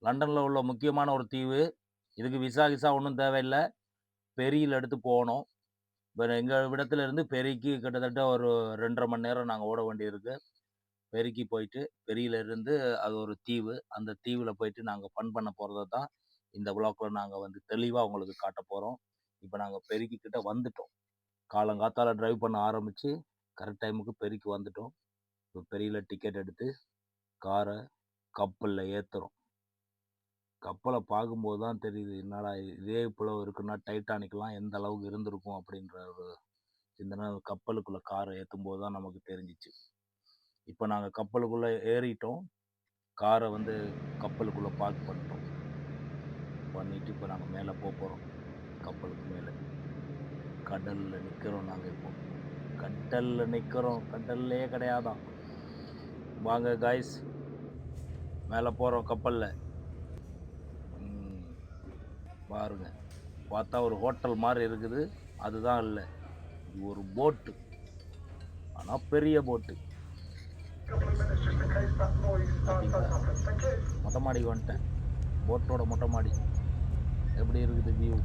லண்டன்ல உள்ள முக்கியமான ஒரு தீவு. இதுக்கு விசா ஒண்ணும் தேவையில்ல. ஃபெரியில எடுத்து போணும். இப்ப எங்க இடத்துல இருந்து ஃபெரிக்கு கிட்டத்தட்ட ஒரு 2 1/2 மணி நேரம் நாங்க ஓட வேண்டியிருக்கு. ஃபெரிக்கு போயிட்டு, ஃபெரியில இருந்து அது ஒரு தீவு. அந்த தீவுல போயிட்டு நாங்க ஃபன் பண்ண போறத தான் இந்த வ்ளாக்ல நாங்க வந்து தெளிவா உங்களுக்கு காட்டப் போறோம். இப்ப நாங்க ஃபெரிக்கு கிட்ட வந்துட்டோம். காலங்காத்தால டிரைவ் பண்ண ஆரம்பிச்சு, கரெக்ட் டைமுக்கு ஃபெரிக்கு வந்துட்டோம். இப்ப ஃபெரியில டிக்கெட் எடுத்து, கார கப்பல்ல ஏத்துறோம். கப்பல பார்க்கும்போது தான் தெரியுது, என்னடா இதே இவ்வளவு இருக்குன்னா, டைட்டானிக்லாம் எந்த அளவுக்கு இருந்திருக்கும் அப்படின்ற ஒரு சிந்தனை கப்பலுக்குள்ள கார ஏத்தும்போது தான் நமக்கு தெரிஞ்சுச்சு. இப்ப நாங்க கப்பலுக்குள்ள ஏறிட்டோம். கார வந்து கப்பலுக்குள்ள பார்க் பண்ணிட்டோம். பண்ணிட்டு இப்ப நாங்க மேல போறோம். கப்பலுக்கு மேல. கடல்ல நிக்கிறோம் நாங்க இப்போ. கடல்ல நிக்கிறோம். கடல்லயே கிடையாதாம். வாங்க காய்ஸ். மேல போறோம் கப்பல்ல. ம். பாருங்க. பார்த்தா ஒரு ஹோட்டல் மாரி இருக்குது. அதுதான் இல்ல. இது ஒரு போட்டு. ஆனா பெரிய போட்டு. பாத்தீங்களா? மொட்டை மாடிக்கு வந்துட்டேன். போட்டோட மொட்டை மாடி. எப்படி இருக்குது வியூ?